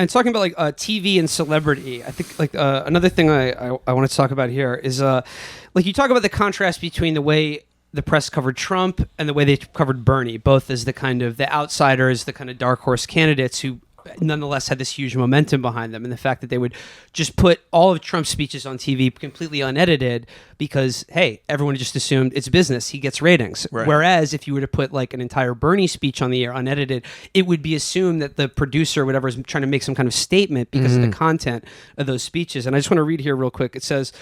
And talking about like TV and celebrity, I think like another thing I want to talk about here is like you talk about the contrast between the way the press covered Trump and the way they covered Bernie, both as the kind of the outsiders, the kind of dark horse candidates who nonetheless had this huge momentum behind them, and the fact that they would just put all of Trump's speeches on TV completely unedited because, hey, everyone just assumed it's business. He gets ratings. Right. Whereas if you were to put like an entire Bernie speech on the air unedited, it would be assumed that the producer or whatever is trying to make some kind of statement because of the content of those speeches. And I just want to read here real quick. It says,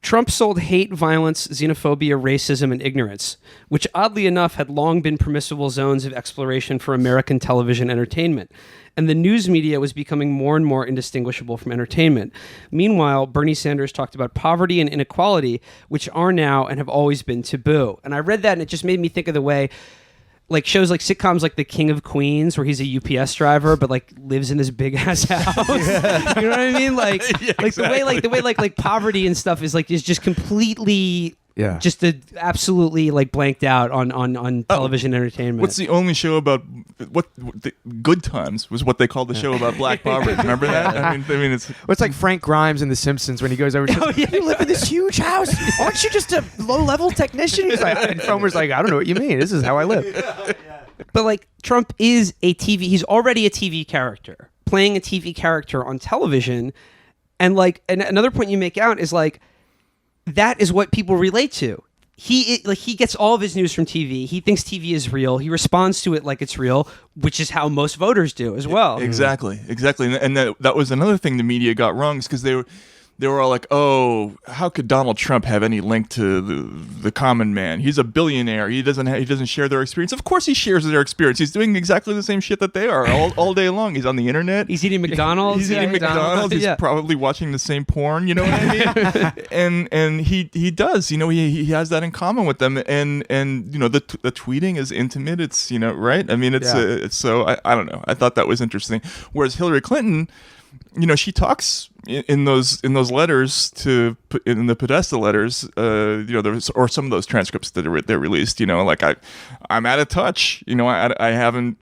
Trump sold hate, violence, xenophobia, racism, and ignorance, which oddly enough had long been permissible zones of exploration for American television entertainment. And the news media was becoming more and more indistinguishable from entertainment. Meanwhile, Bernie Sanders talked about poverty and inequality, which are now and have always been taboo. And I read that and it just made me think of the way like shows like sitcoms like The King of Queens, where he's a UPS driver but like lives in this big ass house. You know what I mean? Like exactly. the way like poverty and stuff is just completely just absolutely like blanked out on television entertainment. What's the only show about what the Good Times was what they called the show about black poverty. Remember that? I mean it's like Frank Grimes in The Simpsons when he goes over to you live in this huge house. Aren't you just a low-level technician? He's like, and Homer's like, I don't know what you mean. This is how I live. But like Trump is he's already a TV character, playing a TV character on television. And like another point you make out is like that is what people relate to. He gets all of his news from TV. He thinks TV is real. He responds to it like it's real, which is how most voters do as well. Exactly. And that was another thing the media got wrong, is because they were all like, oh, how could Donald Trump have any link to the common man? He's a billionaire. He doesn't share their experience. Of course he shares their experience. He's doing exactly the same shit that they are all day long. He's on the internet. He's eating McDonald's. He's eating McDonald's. He's probably watching the same porn, you know what I mean? and he does, he has that in common with them. And the tweeting is intimate. It's, right? I mean, it's so I don't know. I thought that was interesting. Whereas Hillary Clinton, she talks in those letters in the Podesta letters, or some of those transcripts that they're released. Like I'm out of touch. I haven't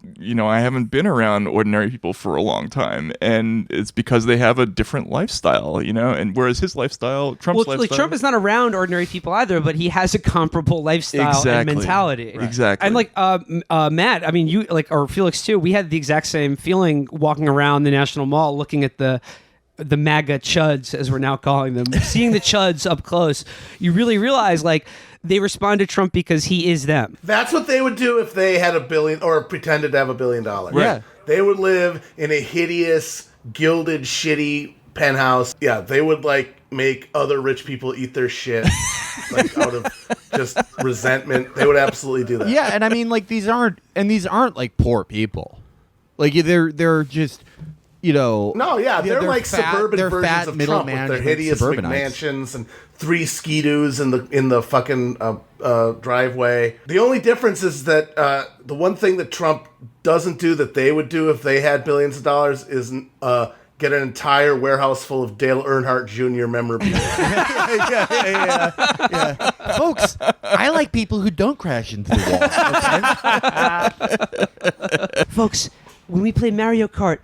been around ordinary people for a long time, and it's because they have a different lifestyle. And whereas his lifestyle, Trump's lifestyle, like Trump is not around ordinary people either, but he has a comparable lifestyle and mentality. Right. Exactly. And like Matt, I mean, you or Felix too. We had the exact same feeling walking around the National Mall, looking at the MAGA chuds, as we're now calling them, seeing the chuds up close. You really realize like they respond to Trump because he is them. That's what they would do if they had $1 billion or pretended to have $1 billion. Right. Yeah. They would live in a hideous, gilded, shitty penthouse. Yeah, they would like make other rich people eat their shit like out of just resentment. They would absolutely do that. Yeah, and I mean like these aren't like poor people. Like they're just they're like fat, suburban versions of Trump with their hideous McMansions and 3 ski-doos in the fucking driveway. The only difference is that the one thing that Trump doesn't do that they would do if they had billions of dollars is get an entire warehouse full of Dale Earnhardt Jr. memorabilia. Yeah. Folks, I like people who don't crash into the wall. Okay? Folks, when we play Mario Kart,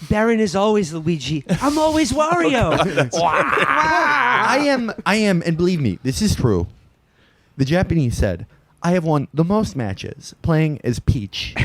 Baron is always Luigi. I'm always Wario. I am, and believe me, this is true. The Japanese said, I have won the most matches playing as Peach.